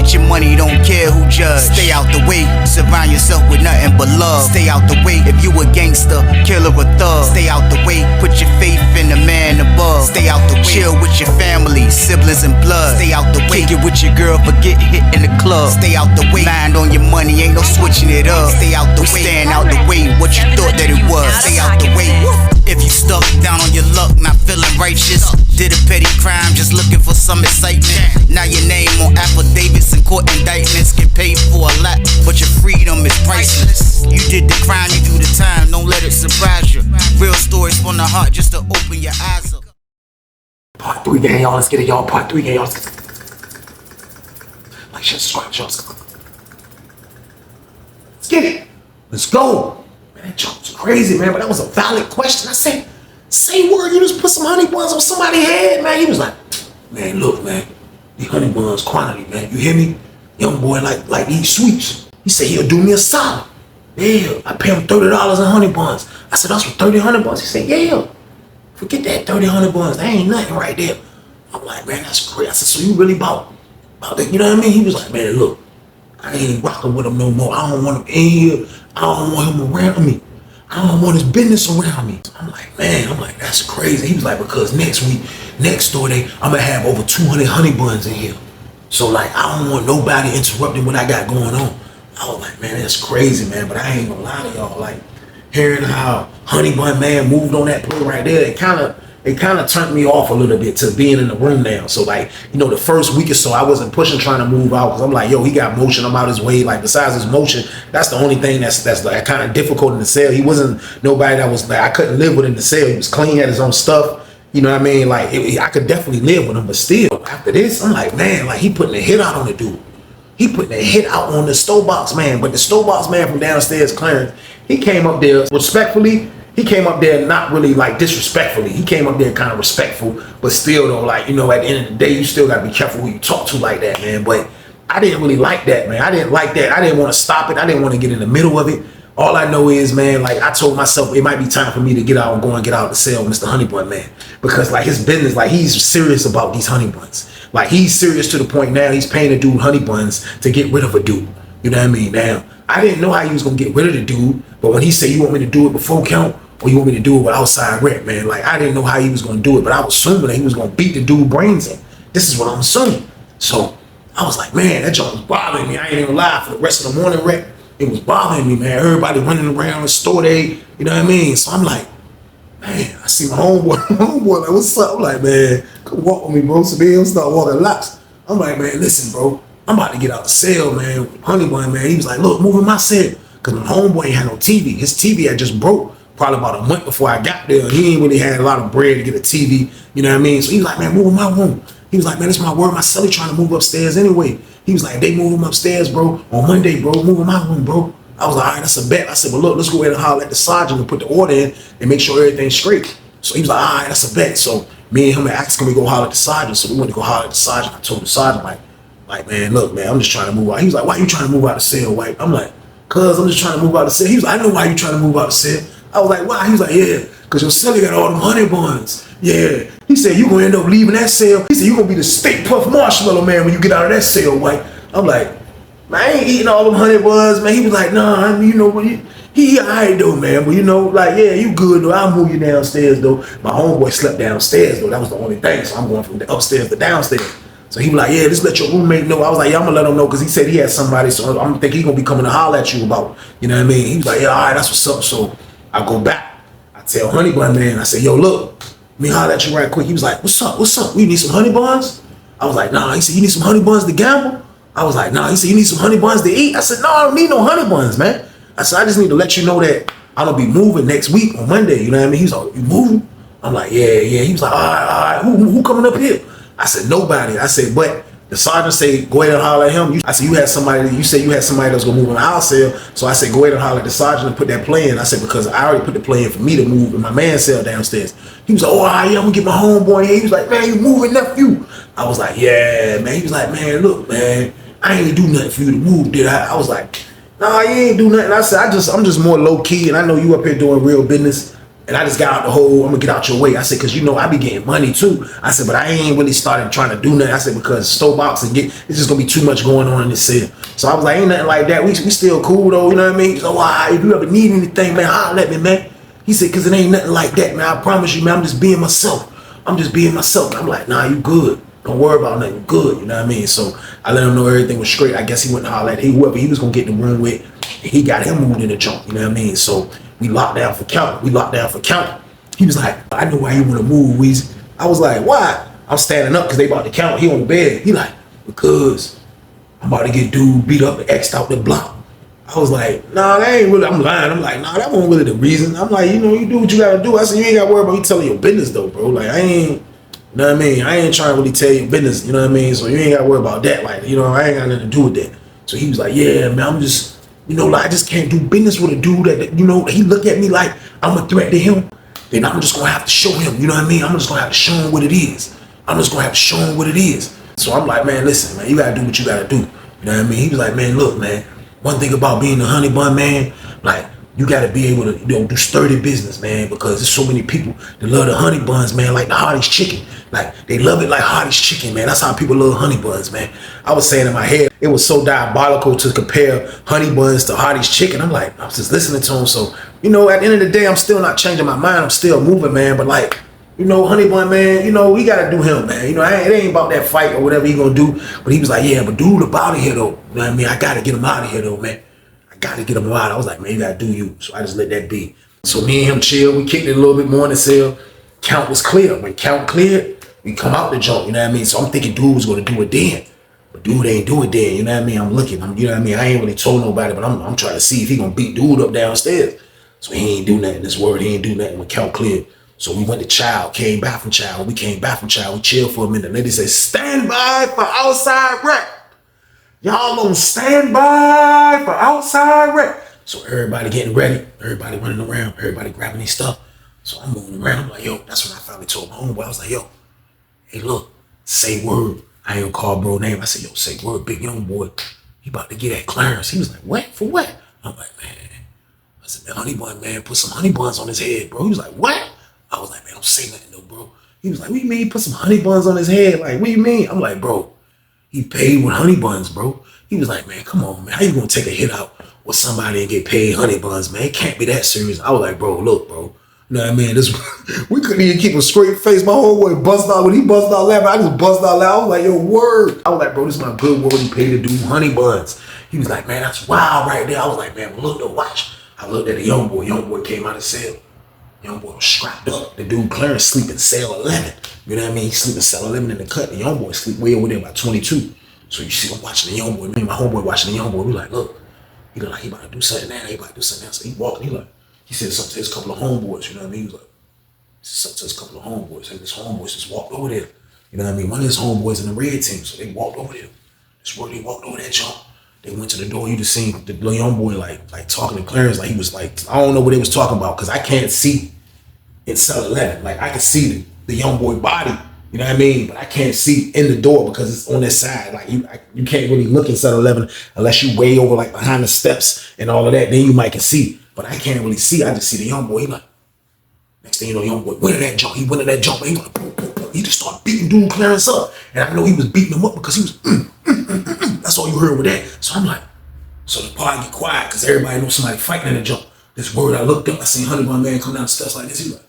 Get your money, don't care who judge. Stay out the way, surround yourself with nothing but love. Stay out the way, if you a gangster, killer or thug. Stay out the way, put your faith in the man above. Stay out the way, chill with your family, siblings and blood. Stay out the way, kick it with your girl, forget hit in the club. Stay out the way, mind on your money, ain't no switching it up. Stay out the way, stand out the way, what you thought that it was. Stay out the way. If you stuck down on your luck, not feeling righteous, did a petty crime, just looking for some excitement. Now your name on affidavits and court indictments, get paid for a lot, but your freedom is priceless. You did the crime, you do the time, don't let it surprise you. Real stories from the heart, just to open your eyes up. Part 3, gang, y'all, let's get it, y'all. Part 3, gang, y'all. Like, shit, subscribe, y'all. Let's get it. Let's go. Man, that jump was crazy, man, but that was a valid question. I said, say word, you just put some honey buns on somebody's head, man. He was like, man, look, man, these honey buns quantity, man. You hear me? Young boy like these sweets. He said he'll do me a solid. Yeah, I pay him $30 in honey buns. I said, that's for 30 honey buns. He said, yeah. Forget that 30 honey buns. That ain't nothing right there. I'm like, man, that's great. I said, so you really about that? You know what I mean? He was like, man, look, I ain't rocking with him no more. I don't want him in here. I don't want him around me. I don't want his business around me. I'm like, man, that's crazy. He was like, because next week, next door day, I'm gonna have over 200 honey buns in here. So like, I don't want nobody interrupting what I got going on. I was like, man, that's crazy, man. But I ain't gonna lie to y'all. Like, hearing how Honey Bun Man moved on that play right there, it kind of turned me off a little bit to being in the room now. So like, you know, the first week or so, I wasn't pushing trying to move out because I'm like, yo, he got motion. I'm out his way. Like, besides his motion, that's the only thing that's like kind of difficult in the cell. He wasn't nobody that was like, I couldn't live with in the cell. He was clean, had his own stuff. You know what I mean? Like, I could definitely live with him, but still, after this, I'm like, man, like, he putting a hit out on the dude. He putting a hit out on the Stowbox man, but the Stowbox man from downstairs, Clarence, he came up there respectfully. He came up there not really like disrespectfully. He came up there kind of respectful, but still though, like, you know, at the end of the day, you still gotta be careful who you talk to like that, man. But I didn't really like that, man. I didn't like that. I didn't want to stop it. I didn't want to get in the middle of it. All I know is, man, like, I told myself it might be time for me to get out and go and get out of the cell with Mr. Honey Bun Man. Because, like, his business, like, he's serious about these honey buns. Like, he's serious to the point now he's paying a dude honey buns to get rid of a dude. You know what I mean? Now, I didn't know how he was going to get rid of the dude, but when he said, you want me to do it before count, or you want me to do it with outside rent, man, like, I didn't know how he was going to do it, but I was assuming that he was going to beat the dude brains in. This is what I'm assuming. So, I was like, man, that joint was bothering me. I ain't even lie. For the rest of the morning rec, it was bothering me, man. Everybody running around the store day, you know what I mean? So I'm like, man, I see my homeboy, like, what's up? I'm like, man, come walk with me, bro. So then he'll start walking laps. I'm like, man, listen, bro, I'm about to get out the cell, man. Honey Bun, man, he was like, look, move in my cell. Because my homeboy ain't had no TV. His TV had just broke probably about a month before I got there. He ain't really had a lot of bread to get a TV, you know what I mean? So he was like, man, move in my room. He was like, man, it's my word. My celly trying to move upstairs anyway. He was like, they move him upstairs, bro. On Monday, bro, move in my room, bro. I was like, all right, that's a bet. I said, well, look, let's go ahead and holler at the sergeant and put the order in and make sure everything's straight. So he was like, all right, that's a bet. So me and him asked, can we go holler at the sergeant? So we went to go holler at the sergeant. I told the sergeant, like, man, look, man, I'm just trying to move out. He was like, why you trying to move out the cell, white? I'm like, cuz I'm just trying to move out the cell. He was like, I know why you trying to move out the cell. I was like, why? He was like, yeah, because your celly got all them honey buns. Yeah. He said, you gonna end up leaving that cell. He said, you gonna be the steak puff marshmallow man when you get out of that cell, white. I'm like, man, I ain't eating all them honey buns, man. He was like, nah, I mean, you know, he all right though, man. But you know, like, yeah, you good though. I'll move you downstairs though. My homeboy slept downstairs though. That was the only thing. So I'm going from the upstairs to downstairs. So he was like, yeah, just let your roommate know. I was like, yeah, I'm gonna let him know because he said he had somebody. So I'm thinking he gonna be coming to holler at you about, you know what I mean? He was like, yeah, all right, that's what's up. So I go back. I tell Honey Bun Man, I said, yo, look, let me holler at you right quick. He was like, what's up? What's up? You need some honey buns? I was like, nah. He said, you need some honey buns to gamble? I was like, nah. He said, you need some honey buns to eat? I said, no, I don't need no honey buns, man. I said, I just need to let you know that I'm gonna be moving next week on Monday. You know what I mean? He's like, you moving? I'm like, yeah. He was like, all right. Who coming up here? I said, nobody. I said, but the sergeant said, go ahead and holler at him. I said, you said you had somebody that was gonna move in our cell. So I said, go ahead and holler at the sergeant and put that play in. I said, because I already put the play in for me to move in my man's cell downstairs. He was like, oh, yeah, I'm gonna get my homeboy here. He was like, man, you moving, nephew? I was like, yeah, man. He was like, man, look, man, I ain't do nothing for you to move, did I? I was like, nah, you ain't do nothing. I said, I'm just more low key, and I know you up here doing real business. And I just got out the whole, I'm gonna get out your way. I said, cause you know, I be getting money too. I said, but I ain't really started trying to do nothing. I said, because store box and it's just gonna be too much going on in this city. So I was like, ain't nothing like that. We still cool though, you know what I mean? So if you ever need anything, man, holler at me, man. He said, cause it ain't nothing like that, man. I promise you, man, I'm just being myself. I'm just being myself. I'm like, nah, you good. Don't worry about nothing. Good, you know what I mean? So I let him know everything was straight. I guess he went and hollered at whoever he was gonna get in the room with. He got him moved in the junk, you know what I mean? So we locked down for counting. He was like, I know why you want to move, Weezy. I was like, why? I'm standing up because they about to count. He on the bed. He like, because I'm about to get dude beat up and X'd out the block. I was like, nah, that ain't really, I'm lying. I'm like, nah, that wasn't really the reason. I'm like, you know, you do what you gotta do. I said, you ain't gotta worry about you telling your business though, bro. Like, I ain't, you know what I mean? I ain't trying to really tell your business, you know what I mean? So you ain't gotta worry about that. Like, you know, I ain't got nothing to do with that. So he was like, yeah, man, I'm just, you know, like, I just can't do business with a dude that, you know, he look at me like I'm a threat to him. Then I'm just gonna have to show him, you know what I mean? I'm just gonna have to show him what it is. So I'm like, man, listen, man, you gotta do what you gotta do. You know what I mean? He was like, man, look, man, one thing about being a honey bun man, like, you gotta be able to, you know, do sturdy business, man, because there's so many people that love the honey buns, man, like the Hardee's chicken. Like, they love it like Hardee's chicken, man. That's how people love honey buns, man. I was saying in my head, it was so diabolical to compare honey buns to Hardee's chicken. I'm like, I was just listening to him. So, you know, at the end of the day, I'm still not changing my mind. I'm still moving, man. But like, you know, honey bun, man, you know, we gotta do him, man. You know, it ain't about that fight or whatever he gonna do. But he was like, yeah, but dude up out of here, though. You know what I mean? I gotta get him out of here, though, man. I gotta get him out. I was like, man, you gotta do you. So I just let that be. So me and him chill. We kicked it a little bit more in the cell. Count was clear. When count cleared, we come out the joint, you know what I mean? So I'm thinking dude was gonna do it then. But dude ain't do it then, you know what I mean? I'm looking, you know what I mean? I ain't really told nobody, but I'm trying to see if he gonna beat dude up downstairs. So he ain't do nothing. This word, he ain't do nothing when count cleared. So we went to child, came back from child. We chilled for a minute. The lady said, stand by for outside rec. Y'all gonna stand by for outside rec. So everybody getting ready, everybody running around, everybody grabbing their stuff. So I'm moving around. I'm like, yo, that's when I finally told my homeboy. I was like, yo, hey, look, say word. I ain't gonna call bro name. I said, yo, say word, big young boy. He about to get at Clarence. He was like, what? For what? I'm like, man. I said, man, honey bun, man, put some honey buns on his head, bro. He was like, what? I was like, man, don't say nothing though, bro. He was like, what do you mean put some honey buns on his head? Like, what do you mean? I'm like, bro, he paid with honey buns, bro. He was like, man, come on, man. How you gonna take a hit out with somebody and get paid honey buns, man? It can't be that serious. I was like, bro, look, bro. You know what I mean? We couldn't even keep a straight face. My homeboy bust out. When he bust out laughing, I just bust out loud. I was like, yo, word. I was like, bro, this is my good word. He paid to do honey buns. He was like, man, that's wild right there. I was like, man, well, look, watch. I looked at the young boy. Young boy came out of cell. Young boy was strapped up. The dude Clarence sleep in cell 11. You know what I mean? He sleep in cell 11 in the cut. The young boy sleep way over there by 22. So you see him watching the young boy. Me and my homeboy watching the young boy. We like, look, he look like he about to do something now. He about to do something else. So he walking. He said something to his couple of homeboys. You know what I mean? He was like, something to his couple of homeboys. Like, his homeboys just walked over there. You know what I mean? One of his homeboys in the red team. So they walked over there. This word, they walked over that jump. They went to the door. You just seen the little young boy like talking to Clarence. Like he was like, I don't know what they was talking about because I can't see in cell 11. Like I can see the young boy body. You know what I mean? But I can't see in the door because it's on this side. Like you can't really look in cell 11 unless you way over like behind the steps and all of that. Then you might can see. But I can't really see. I just see the young boy. He like, next thing you know, young boy went to that jump. He went to that jump. And he like, boom, boom, boom. He just started beating dude Clarence up. And I know he was beating him up because he was, That's all you heard with that. So I'm like, so the party get quiet because everybody knows somebody fighting in the jump. This word, I looked up, I seen Honey Bun Man come down the steps like this.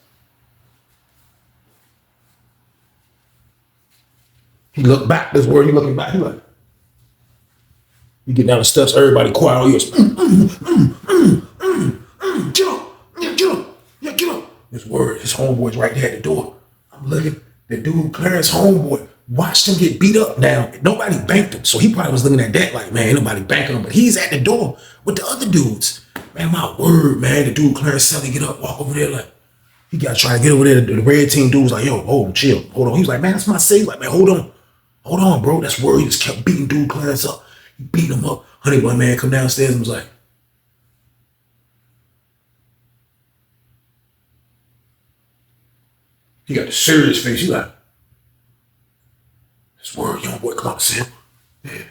He looked back, this word, he looking back. He like, you get down the steps, everybody quiet. All ears. Get up, yeah, get up, yeah, get up. This word, his homeboy's right there at the door. I'm looking, the dude, Clarence homeboy, watched him get beat up. Now, nobody banked him, so he probably was looking at that like, man, ain't nobody banking him, but he's at the door with the other dudes. Man, my word, man, the dude, Clarence Sally, get up, walk over there like, he got to try to get over there. The red team dude was like, yo, hold on, chill, hold on. He was like, man, that's my safe. Like, man, hold on, bro. That's word. He just kept beating dude Clarence up. He beat him up. Honey Bun Man come downstairs and was like, he got the serious face. He like, this word, young boy, come out the cell. Yeah.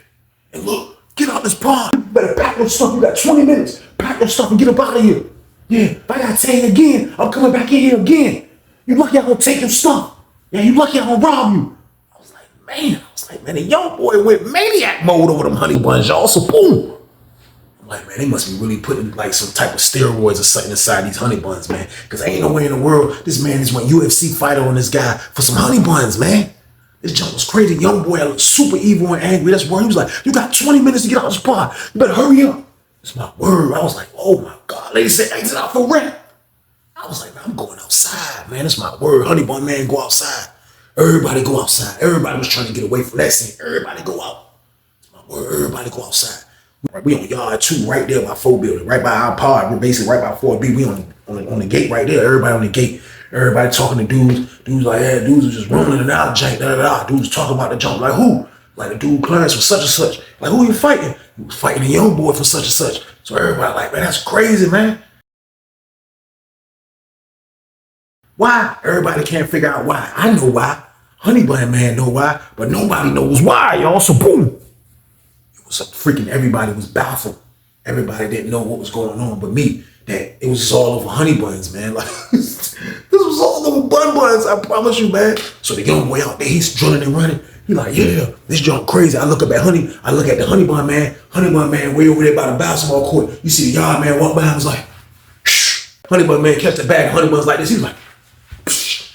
And look, get out this pond. You better pack your stuff. You got 20 minutes. Pack your stuff and get up out of here. Yeah, if I gotta tell you again, I'm coming back in here again. You lucky I'm gonna take your stuff. Yeah, you lucky I'm gonna rob you. I was like, man, the young boy went maniac mode over them honey buns, y'all. So boom. I'm like, man, they must be really putting like some type of steroids or something inside these honey buns, man. Cause ain't no way in the world this man just went UFC fighter on this guy for some honey buns, man. This junk was crazy. Young boy looked super evil and angry. That's why he was like, you got 20 minutes to get out of the spot. You better hurry up. It's my word. I was like, oh my God. Lady said, exit out for rent. I was like, man, I'm going outside, man. That's my word. Honey bun man, go outside. Everybody go outside. Everybody was trying to get away from that scene. Everybody go out. It's my word. Everybody go outside. We on yard 2 right there by 4 building, right by our pod. We're basically right by 4B. We on the gate right there. Everybody on the gate. Everybody talking to dudes. Dudes like, yeah, dudes was just rolling it out, jank, da da da. Dudes talking about the jump. Like, who? Like, the dude Clarence was such and such. Like, who you fighting? He was fighting a young boy for such and such. So everybody like, man, that's crazy, man. Why? Everybody can't figure out why. I know why. Honey Bun Man know why, but nobody knows why, y'all. So boom. It was freaking, everybody was baffled. Everybody didn't know what was going on but me. That it was just all over honey buns, man. Like, this was all over buns, I promise you, man. So the young boy out there, he's drilling and running. He like, yeah, this junk crazy. I look up at the honey bun man. Honey bun man way over there by the basketball court. You see the yard man walk by and was like, shh. Honey bun man catch the bag, honey bun's like this. He was like, psh,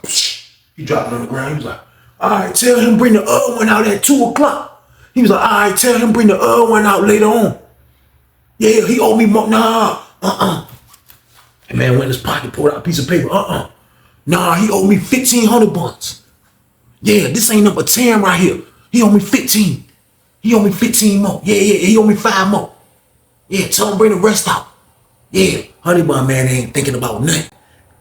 psh. He dropped it on the ground. He was like, all right, tell him bring the other one out at 2 o'clock. He was like, all right, tell him bring the other one out later on. Yeah, he owed me more. Nah, And man went in his pocket, pulled out a piece of paper. Nah, he owed me 1,500 buns. Yeah, this ain't number 10 right here. He owed me 15. He owed me 15 more. Yeah, he owed me 5 more. Yeah, tell him bring the rest out. Yeah, Honey Bun Man ain't thinking about nothing.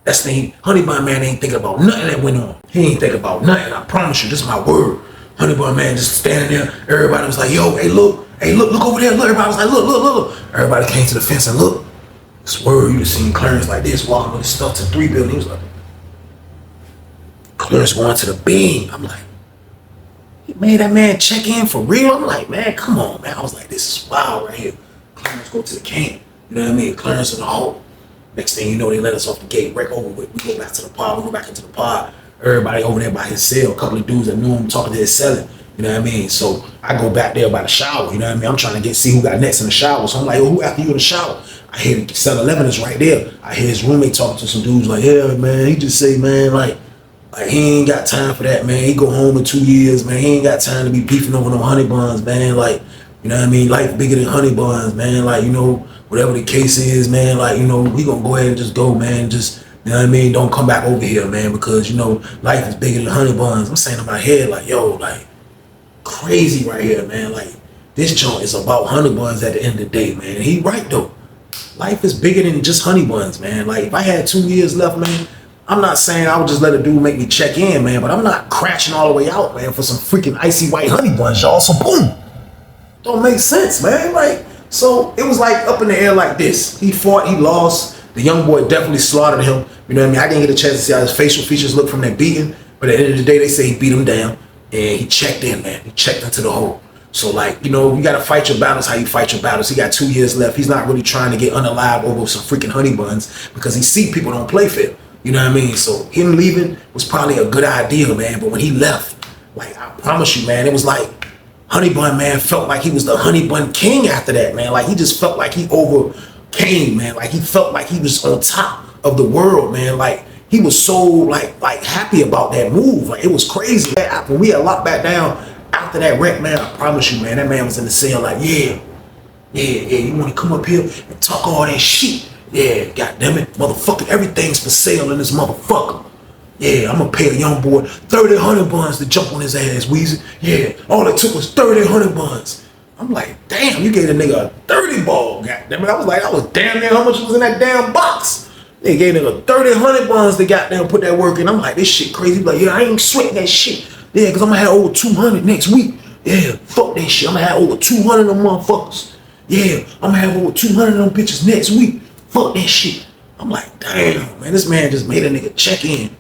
That's the thing. Honey Bun Man ain't thinking about nothing that went on. He ain't thinking about nothing. I promise you, this is my word. Honey Bun Man just standing there. Everybody was like, yo, hey, look over there. Look, everybody was like, look. Everybody came to the fence and look. This word, you just seen Clarence like this, walking with his stuff to 3 building. He was like, Clarence going to the beam. I'm like, he made that man check in for real? I'm like, man, come on, man. I was like, this is wild right here. Clarence go to the camp. You know what I mean? Clarence in the hole. Next thing you know, they let us off the gate, wreck over with. We go back to the pod. We go back into the pod. Everybody over there by his cell. A couple of dudes that knew him talking to his cellar. You know what I mean? So I go back there by the shower. You know what I mean? I'm trying to see who got next in the shower. So I'm like, oh, who after you in the shower? I hear cell 11 is right there. I hear his roommate talking to some dudes like, yeah, man, he just say, man, like he ain't got time for that, man. He go home in 2 years, man. He ain't got time to be beefing over no honey buns, man. Like, you know what I mean? Life bigger than honey buns, man. Like, you know, whatever the case is, man, like, you know, we gonna go ahead and just go, man. Just, you know what I mean? Don't come back over here, man, because, you know, life is bigger than honey buns. I'm saying in my head, like, yo, like, crazy right here, man. Like, this joint is about honey buns at the end of the day, man. And he right, though. Life is bigger than just honey buns, man. Like, if I had 2 years left, man, I'm not saying I would just let a dude make me check in, man, but I'm not crashing all the way out, man, for some freaking icy white honey buns, y'all. So, boom. Don't make sense, man. Like, so it was like up in the air like this. He fought, he lost. The young boy definitely slaughtered him. You know what I mean? I didn't get a chance to see how his facial features look from that beating, but at the end of the day, they say he beat him down, and he checked in, man. He checked into the hole. So, like, you know, you got to fight your battles how you fight your battles. He got 2 years left. He's not really trying to get unalive over some freaking honey buns because he see people don't play fair. You know what I mean? So him leaving was probably a good idea, man. But when he left, like, I promise you, man, it was like Honey Bun Man felt like he was the Honey Bun King after that, man. Like, he just felt like he overcame, man. Like, he felt like he was on top of the world, man. Like, he was so, like happy about that move. Like, it was crazy. When we had locked back down after that wreck, man, I promise you, man, that man was in the cell like, yeah, you want to come up here and talk all that shit? Yeah, goddamn it, motherfucker, everything's for sale in this motherfucker. Yeah, I'm gonna pay a young boy 30 honey buns to jump on his ass, Weezy. Yeah, all it took was 30 honey buns. I'm like, damn, you gave a nigga a 30 ball, goddamn it. I was damn near how much was in that damn box. They gave a nigga 30 honey buns to goddamn put that work in. I'm like, this shit crazy. Like, yeah, I ain't sweating that shit. Yeah, cause I'm gonna have over 200 next week. Yeah, fuck that shit. I'm gonna have over 200 of them motherfuckers. Yeah, I'm gonna have over 200 of them bitches next week. Fuck that shit. I'm like, damn, man, this man just made a nigga check in.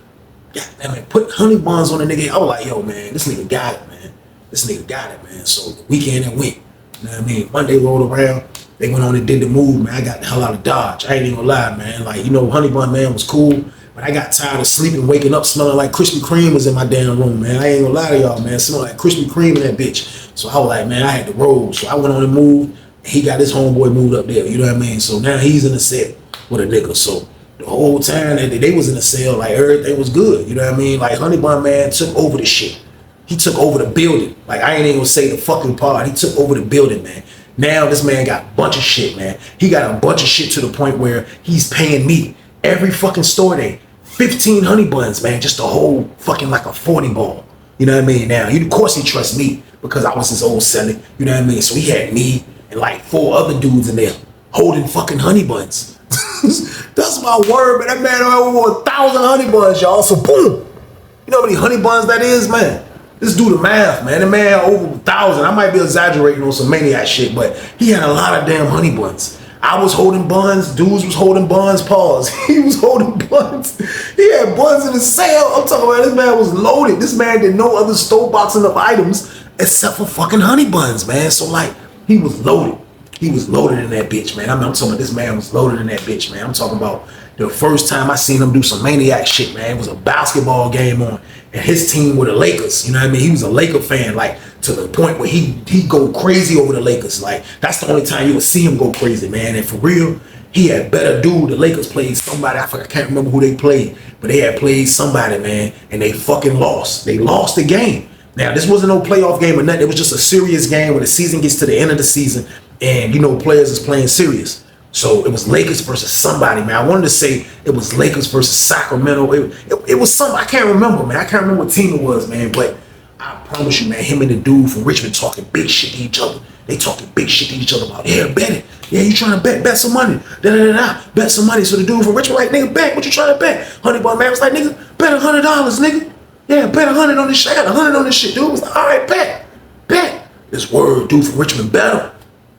Goddamn it, put honey buns on the nigga. I was like, yo, man, this nigga got it, man. This nigga got it, man. So the weekend it went. You know what I mean? Monday rolled around. They went on and did the move, man. I got the hell out of Dodge. I ain't even gonna lie, man. Like, you know, Honey Bun Man was cool, but I got tired of sleeping, waking up smelling like Krispy Kreme was in my damn room, man. I ain't gonna lie to y'all, man. Smelling like Krispy Kreme in that bitch. So I was like, man, I had to roll. So I went on and moved. And he got his homeboy moved up there. You know what I mean? So now he's in the set with a nigga. So the whole time that they was in the cell, like everything was good. You know what I mean? Like Honey Bun Man took over the shit. He took over the building. Like I ain't even gonna say the fucking part. He took over the building, man. Now this man got a bunch of shit, man. He got a bunch of shit to the point where he's paying me every fucking store day 15 honey buns, man, just a whole fucking like a 40 ball. You know what I mean? Now, of course he trusts me because I was his old seller. You know what I mean? So he had me and like 4 other dudes in there holding fucking honey buns. That's my word, man. That man had over 1,000 honey buns, y'all. So boom. You know how many honey buns that is, man? Let's do the math, man. The man had over 1,000. I might be exaggerating on some maniac shit, but he had a lot of damn honey buns. I was holding buns. Dudes was holding buns. Pause. He was holding buns. He had buns in his cell. I'm talking about this man was loaded. This man did no other store boxing of items except for fucking honey buns, man. So like, he was loaded. He was loaded in that bitch, man. I'm talking about this man was loaded in that bitch, man. I'm talking about the first time I seen him do some maniac shit, man. It was a basketball game on, and his team were the Lakers. You know what I mean? He was a Laker fan, like to the point where he go crazy over the Lakers. Like that's the only time you would see him go crazy, man. And for real, he had better dude. The Lakers played somebody. I can't remember who they played, but they had played somebody, man, and they fucking lost. They lost the game. Now this wasn't no playoff game or nothing. It was just a serious game when the season gets to the end of the season, and you know players is playing serious. So it was Lakers versus somebody, man. I wanted to say it was Lakers versus Sacramento. It was some, I can't remember, man. I can't remember what team it was, man. But I promise you, man, him and the dude from Richmond talking big shit to each other. They talking big shit to each other about, yeah, bet it. Yeah, you trying to bet some money. Da-da-da-da. Bet some money. So the dude from Richmond like, nigga, bet. What you trying to bet? Honey Bun Man was like, nigga, bet $100, nigga. Yeah, bet 100 on this shit. I got 100 on this shit. Dude was like, all right, bet. This word, dude from Richmond bet him.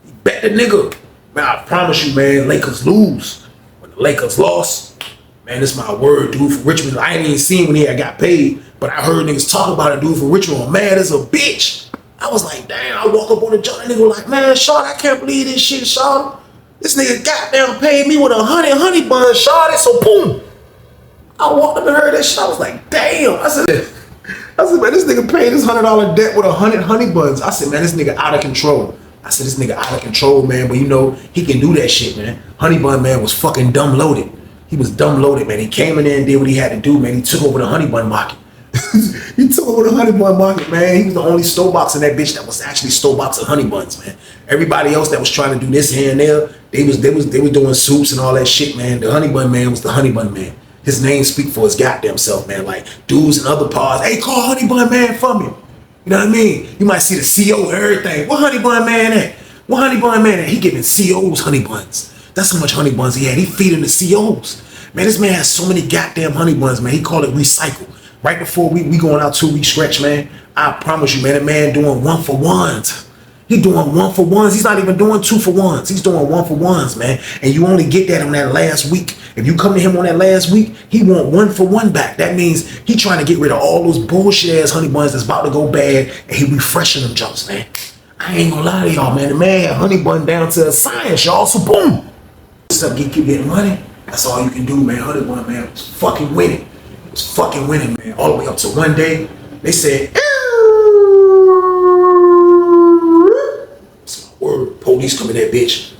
He bet the nigga. Man, I promise you, man, Lakers lose. When the Lakers lost, man, this my word, dude from Richmond. I ain't even seen when he had got paid, but I heard niggas talk about it, dude from Richmond. Mad as a bitch. I was like, damn, I walk up on the joint, nigga like, man, Shawty, I can't believe this shit, Shawty. This nigga goddamn paid me with 100 honey buns, Shawty, so boom. I walked up and heard that shit. I was like, damn. I said, man, this nigga paid this $100 debt with 100 honey buns. I said, man, this nigga out of control. I said, this nigga out of control, man, but you know, he can do that shit, man. Honey Bun Man was fucking dumb loaded. He was dumb loaded, man. He came in there and did what he had to do, man. He took over the honey bun market. He took over the honey bun market, man. He was the only store box in that bitch that was actually store boxing honey buns, man. Everybody else that was trying to do this here and there, they was doing soups and all that shit, man. The Honey Bun Man was the Honey Bun Man. His name speak for his goddamn self, man. Like dudes and other parts, hey, call Honey Bun Man for me. You know what I mean? You might see the CO and everything. What Honey Bun Man at? What Honey Bun Man at? He giving COs honey buns. That's how much honey buns he had. He feeding the COs. Man, this man has so many goddamn honey buns, man. He called it recycle. Right before we going out 2 week stretch, man. I promise you, man, that man doing 1-for-1s. He doing 1-for-1s. He's not even doing 2-for-1s. He's doing 1-for-1s, man. And you only get that on that last week. If you come to him on that last week, he want 1-for-1 back. That means he trying to get rid of all those bullshit ass honey buns that's about to go bad, and he refreshing them jumps, man. I ain't gonna lie to y'all, man. The man had honey bun down to a science, y'all. So boom. Except you keep getting money. That's all you can do, man. Honey Bun Man was fucking winning. It was fucking winning, man. All the way up to one day, they said, that's my word. Police come in that bitch.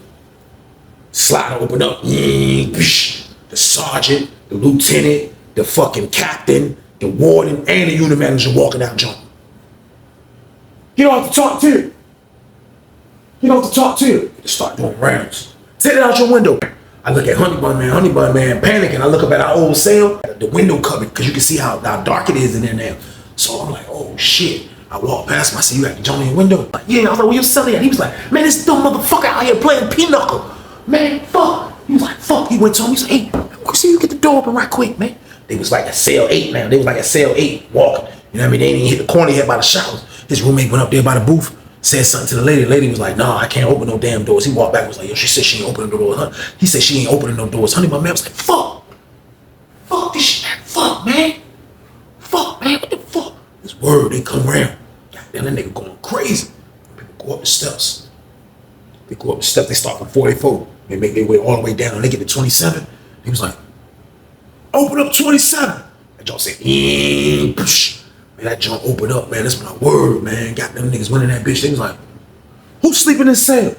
Slider open up. The sergeant, the lieutenant, the fucking captain, the warden, and the unit manager walking out jump. You don't have to talk to you. You don't have to talk to you. Just start doing rounds. Take it out your window. I look at Honey Bun Man panicking. I look up at our old cell, the window covered, because you can see how dark it is in there now. So I'm like, oh shit. I walk past him, I see you at the joint in your window. Like, yeah, I was like, where you selling at? He was like, man, this dumb motherfucker out here playing pinochle. Man, fuck. He was like, fuck. He went to him, he said, hey, I see you get the door open right quick, man. They was like at cell 8 now. They was like at cell 8 walking. You know what I mean? They didn't even hit the corner yet by the showers. His roommate went up there by the booth, said something to the lady. The lady was like, nah, I can't open no damn doors. He walked back and was like, yo, she said she ain't opening the doors. Huh? He said she ain't opening no doors. Honey Bun Man was like, fuck. Fuck this shit. Fuck, man. Fuck, man. What the fuck? This word, they come around. Goddamn, that nigga going crazy. People go up the steps. They go up the steps, they start from 44. They make their way all the way down. They get to 27. He was like, open up 27. That joint said, push. Man, that joint opened up, man. That's my word, man. Got them niggas winning that bitch. They was like, who's sleeping in cell?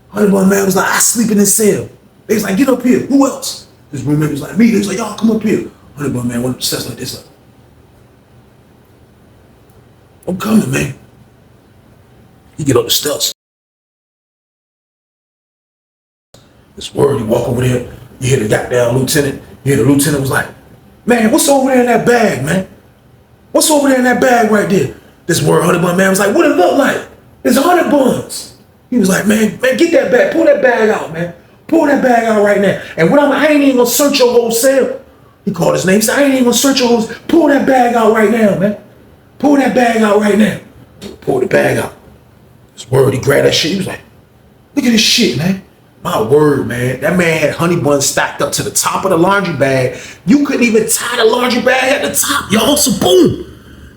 Honey Bun Man was like, I sleep in this cell. They was like, get up here. Who else? His roommate was like, me. They was like, y'all come up here. Honey Bun Man went up the steps like this. Like, I'm coming, man. He get up the steps. This word, he walk over there. You hear the goddamn lieutenant. You hear the lieutenant was like, man, what's over there in that bag, man? What's over there in that bag right there? This word, Honey Bun Man was like, what it look like? It's honey buns. He was like, man, get that bag. Pull that bag out, man. Pull that bag out right now. And when I ain't even gonna search your whole cell. He called his name. He said, I ain't even gonna search your whole. Pull that bag out right now, man. Pull that bag out right now. Pull the bag out. This word, he grabbed that shit. He was like, look at this shit, man. My word, man. That man had honey buns stacked up to the top of the laundry bag. You couldn't even tie the laundry bag at the top, y'all. So boom.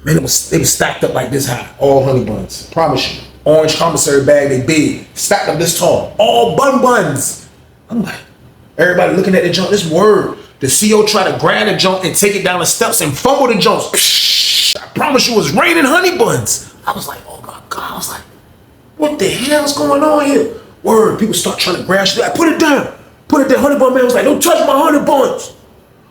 Man, they was stacked up like this high. All honey buns. Promise you. Orange commissary bag, they big. Stacked up this tall. All buns. I'm like, everybody looking at the junk. This word. The CO tried to grab the junk and take it down the steps and fumble the junks. I promise you it was raining honey buns. I was like, oh my God. I was like, what the hell's going on here? Word, people start trying to grab shit. Like, put it down. Put it there. Honey Bun Man was like, don't touch my honey buns.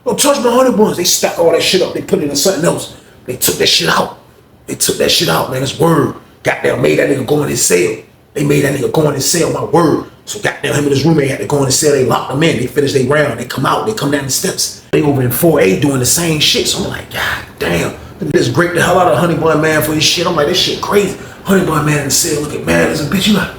Don't touch my honey buns. They stack all that shit up. They put it in something else. They took that shit out. They took that shit out, man. That's word. Goddamn made that nigga go in his cell. They made that nigga go in his cell, my word. So goddamn him and his roommate had to go in his cell. They locked him in. They finished their round. They come out. They come down the steps. They over in 4A doing the same shit. So I'm like, God damn. This break the hell out of Honey Bun Man for his shit. I'm like, this shit crazy. Honey Bun Man in the cell looking mad as a bitch. You like.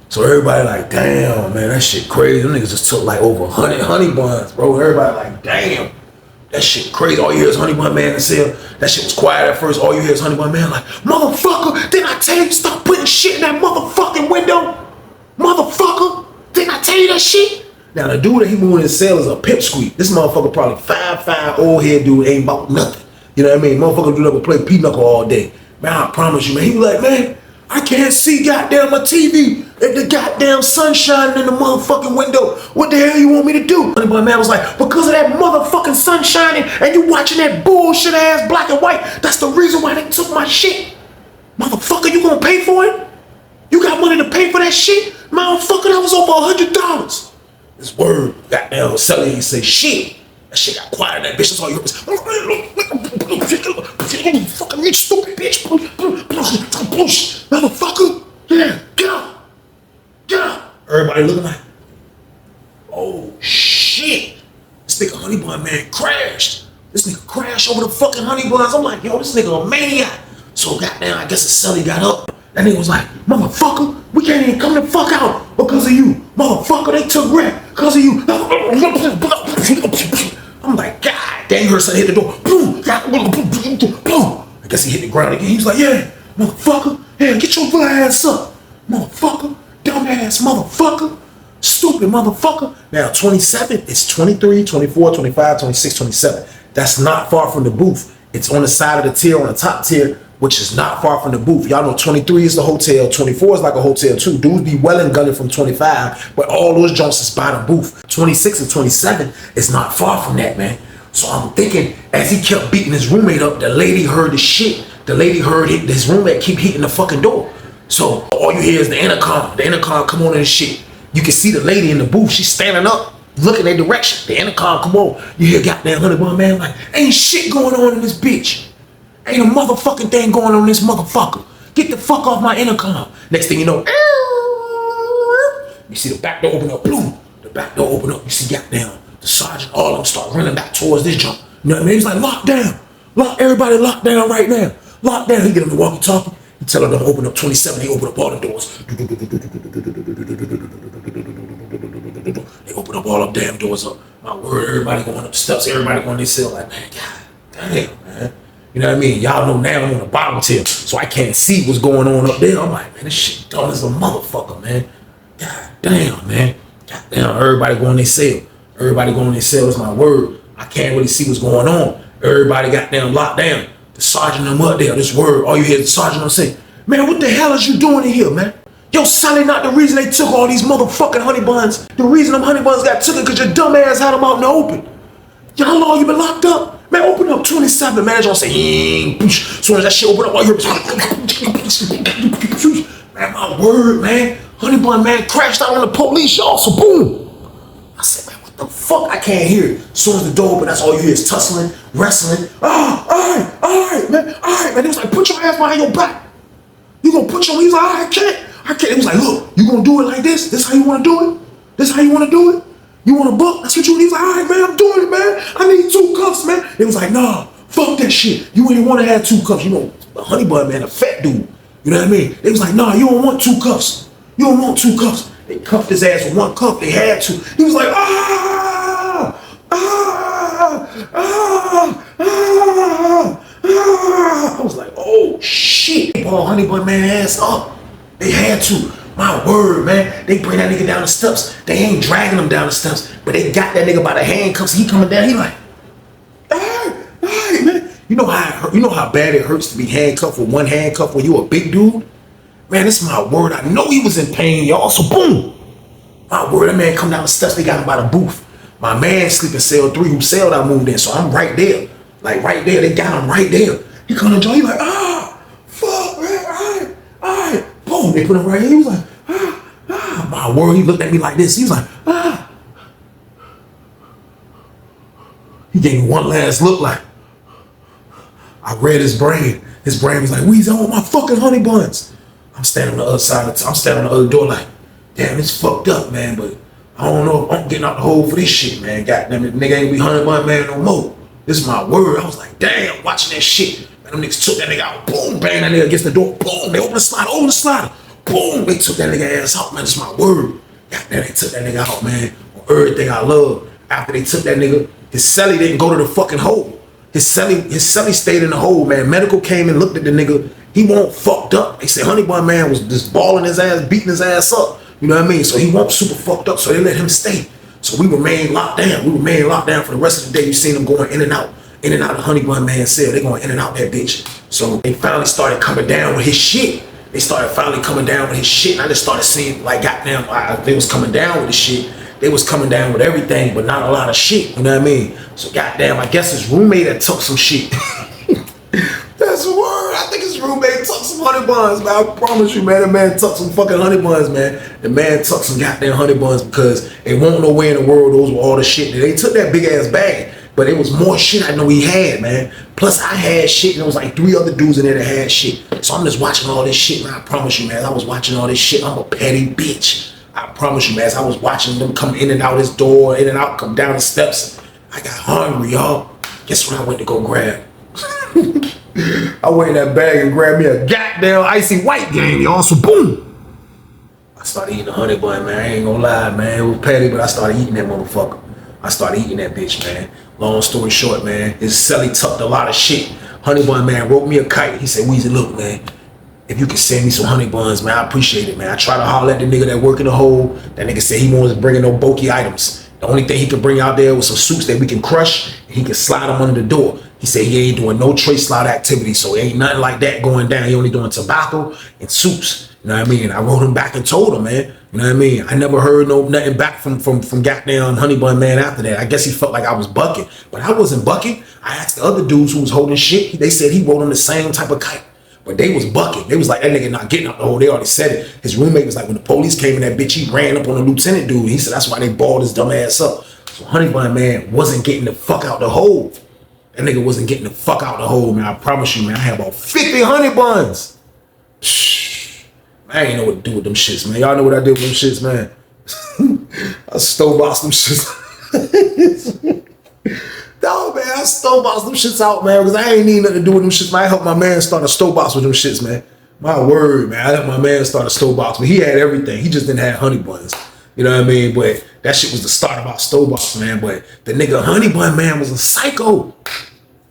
So everybody like, damn, man, that shit crazy. Them niggas just took like over 100 honey buns, bro. Everybody like, damn. That shit crazy. All you hear is Honey Bun Man in the cell. That shit was quiet at first. All you hear is Honey Bun Man like, motherfucker, didn't I tell you to stop putting shit in that motherfucking window? Motherfucker, didn't I tell you that shit? Now the dude that he moved in his cell is a pipsqueak. This motherfucker probably 5'5", old head dude, ain't about nothing. You know what I mean? Motherfucker do never play pinochle all day. Man, I promise you, man. He was like, man, I can't see goddamn my TV if the goddamn sun shining in the motherfucking window. What the hell you want me to do? Honey Bun Man was like, because of that motherfucking sun shining and you watching that bullshit ass black and white, that's the reason why they took my shit. Motherfucker, you gonna pay for it? You got money to pay for that shit? Motherfucker, that was over $100. This word, goddamn, Sally ain't say shit. That shit got quiet in that bitch. That's all you heard. Fucking rich, stupid bitch. Motherfucker. Yeah, get up. Get up. Everybody looking like, oh shit. This nigga Honey Bun Man crashed. This nigga crashed over the fucking honey buns. I'm like, yo, this nigga a maniac. So goddamn, I guess the Sully got up. That nigga was like, motherfucker, we can't even come the fuck out because of you. Motherfucker, they took rap because of you. I'm like, God damn, her son hit the door. Boom. I guess he hit the ground again. He was like, yeah, motherfucker. Yeah, get your little ass up. Motherfucker. Dumbass motherfucker. Stupid motherfucker. Now, 27, it's 23, 24, 25, 26, 27. That's not far from the booth. It's on the side of the tier, on the top tier, which is not far from the booth. Y'all know 23 is the hotel, 24 is like a hotel too. Dudes be well and gunning from 25, but all those joints is by the booth. 26 and 27 is not far from that, man. So I'm thinking, as he kept beating his roommate up, the lady heard the shit. The lady heard his roommate keep hitting the fucking door. So all you hear is the intercom. The intercom come on and shit. You can see the lady in the booth. She's standing up, looking their direction. The intercom come on. You hear goddamn Honey Bun Man like, ain't shit going on in this bitch. Ain't a motherfucking thing going on in this motherfucker. Get the fuck off my intercom. Next thing you know, you see the back door open up. Boom. The back door open up. You see goddamn the sergeant, all of them start running back towards this jump. You know what I mean? He's like, lock down. Everybody lock down right now. Lock down. He get him the walkie-talkie. He tell them to open up 27. They open up all the doors. They open up all them damn doors up. My word, everybody going up the steps. Everybody going to their cell like, man, God damn, man. You know what I mean? Y'all know now I'm on the bottom tier, so I can't see what's going on up there. I'm like, man, this shit dumb as a motherfucker, man. God damn, man. God damn, everybody going to their cell. Everybody going to their cell is my word. I can't really see what's going on. Everybody got them locked down. The sergeant them up there, this word, all you hear is the sergeant them say, man, what the hell is you doing in here, man? Yo, Sally not the reason they took all these motherfucking honey buns. The reason them honey buns got took because your dumb ass had them out in the open. Yo, how long you been locked up? Man, open up 27. Man, that's gonna say, as soon as that shit open up, all you hear, man, my word, man. Honey bun, man, crashed out on the police, y'all, so boom. I said, man, what the fuck? I can't hear it. As soon as the door open, that's all you hear is tussling, wrestling. All right, man. It was like, put your ass behind your back. You gonna put your, he was like, I can't. It was like, look, you gonna do it like this? This how you wanna do it? This how you wanna do it? You want a book? That's what you need. He was like, all right, man, I'm doing it, man. I need 2 cuffs, man. It was like, nah, fuck that shit. You ain't wanna have 2 cuffs. You know, a honey bun, man, a fat dude. You know what I mean? They was like, nah, you don't want 2 cuffs. You don't want 2 cuffs. They cuffed his ass with 1 cuff. They had to. He was like, I was like, oh shit. They brought honey bun man ass up. They had to. My word, man. They bring that nigga down the steps. They ain't dragging him down the steps, but they got that nigga by the handcuffs. He coming down. He like, all right, man. You know how bad it hurts to be handcuffed with 1 handcuff when you a big dude? Man, this is my word. I know he was in pain, y'all. So boom. My word, that man come down the steps. They got him by the booth. My man sleep in cell 3 who cell I moved in. So I'm right there. Like right there. They got him right there. He come to join. He like, fuck, man. All right. Boom. They put him right here. He was like, my word. He looked at me like this. He was like, He gave me one last look like, I read his brain. His brain was like, Weezy, I want my fucking honey buns. I'm standing on the other side I'm standing on the other door like, damn, it's fucked up, man, but I don't know if I'm getting out the hole for this shit, man. Goddamn it, nigga ain't be honey bun man no more. This is my word. I was like, damn, watching that shit. Man, them niggas took that nigga out, boom, bang that nigga against the door, boom, they open the slider, boom, they took that nigga ass out, man. This is my word. Goddamn, they took that nigga out, man, on everything I love. After they took that nigga, his celly didn't go to the fucking hole. His celly stayed in the hole, man. Medical came and looked at the nigga. He won't fucked up. They said honey bun man was just balling his ass, beating his ass up. You know what I mean? So he won't super fucked up. So they let him stay. So we remained locked down. We remained locked down for the rest of the day. You seen them going in and out of honey bun man's cell. They going in and out that bitch. So they finally started coming down with his shit. And I just started seeing like goddamn, they was coming down with the shit. They was coming down with everything, but not a lot of shit. You know what I mean? So goddamn, I guess his roommate had took some shit. That's the word. I think his roommate took some honey buns, man. I promise you, man. The man took some fucking honey buns, man. The man took some goddamn honey buns because they won't know where in the world those were all the shit. They took that big ass bag, but it was more shit I know he had, man. Plus I had shit, and there was like 3 other dudes in there that had shit. So I'm just watching all this shit, man. I promise you, man. I was watching all this shit. I'm a petty bitch. I promise you, man. I was watching them come in and out his door, in and out, come down the steps. I got hungry, y'all. Guess what I went to go grab? I went in that bag and grabbed me a goddamn icy white game, y'all. So boom. I started eating a honey bun, man. I ain't gonna lie, man. It was petty, but I started eating that motherfucker. I started eating that bitch, man. Long story short, man. His celly tucked a lot of shit. Honey bun, man, wrote me a kite. He said, Weezy, look, man. If you can send me some honey buns, man, I appreciate it, man. I try to holler at the nigga that work in the hole. That nigga said he wasn't bringing no bulky items. The only thing he could bring out there was some suits that we can crush, and he can slide them under the door. He said he ain't doing no trace slide activity, so it ain't nothing like that going down. He only doing tobacco and suits. You know what I mean? I wrote him back and told him, man. You know what I mean? I never heard nothing back from goddamn honey bun man after that. I guess he felt like I was bucking, but I wasn't bucking. I asked the other dudes who was holding shit. They said he wrote him the same type of kite. But they was bucking. They was like, that nigga not getting out the hole. They already said it. His roommate was like, when the police came in that bitch, he ran up on the lieutenant dude. He said that's why they balled his dumb ass up. So honey bun man wasn't getting the fuck out the hole. That nigga wasn't getting the fuck out the hole, man. I promise you, man. I had about 50 honey buns. I ain't know what to do with them shits, man. Y'all know what I did with them shits, man. I stole box them shits. No, man, I stole box them shits out, man, because I ain't need nothing to do with them shits, man. I helped my man start a stole box with them shits, man. My word, man. I helped my man start a stole box, but he had everything. He just didn't have honey buns. You know what I mean? But that shit was the start of our stole box, man. But the nigga honey bun man was a psycho.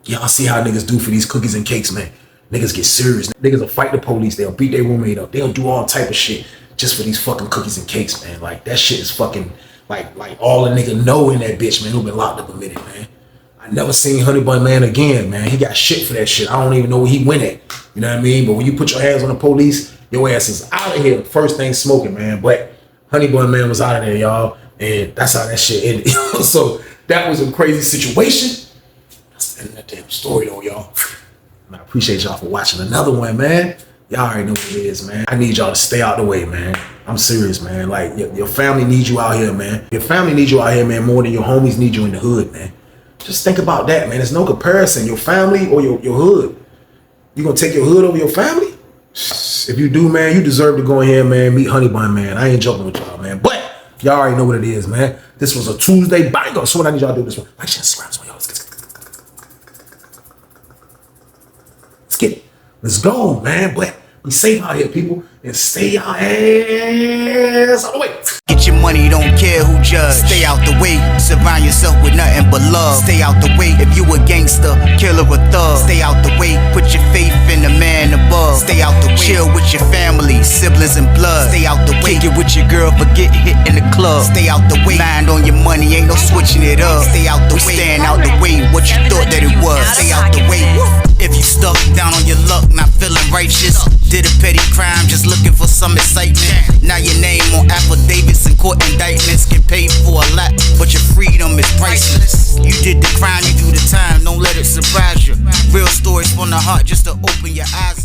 Y'all see how niggas do for these cookies and cakes, man. Niggas get serious. Niggas will fight the police. They'll beat their roommate up. They'll do all type of shit just for these fucking cookies and cakes, man. Like, that shit is fucking, like all a nigga know in that bitch, man, who been locked up a minute, man. I never seen honey bun man again, man. He got shit for that shit. I don't even know where he went at. You know what I mean? But when you put your hands on the police, your ass is out of here. First thing smoking, man. But Honey Bun Man was out of there, y'all. And that's how that shit ended. So that was a crazy situation. That's the end of that damn story though, y'all. And I appreciate y'all for watching another one, man. Y'all already know what it is, man. I need y'all to stay out the way, man. I'm serious, man. Like, your family needs you out here, man. Your family needs you out here, man, more than your homies need you in the hood, man. Just think about that, man. There's no comparison. Your family or your hood. You gonna take your hood over your family? If you do, man, you deserve to go in here, man, meet Honey Bun Man. I ain't joking with y'all, man. But y'all already know what it is, man. This was a Tuesday banger. So what I need y'all to do this one. Like, share, subscribe, y'all. Let's get it. Let's go, man. But be safe out here, people, and stay your ass out the way. Get your money, don't care who judge. Stay out the way, surround yourself with nothing but love. Stay out the way if you a gangster, killer or thug. Stay out the way, put your faith in the man above. Stay out the way, chill with your family, siblings and blood. Stay out the way, kick it with your girl, forget hit in the club. Stay out the way, mind on your money, ain't no switching it up. Stay out the way, stand out the way, what you thought that it was. Stay out the way. If you stuck down on your luck, not feeling righteous, did a petty crime, just looking for some excitement. Now your name on affidavits and court indictments, get paid for a lot, but your freedom is priceless. You did the crime, you do the time, don't let it surprise you. Real stories from the heart, just to open your eyes.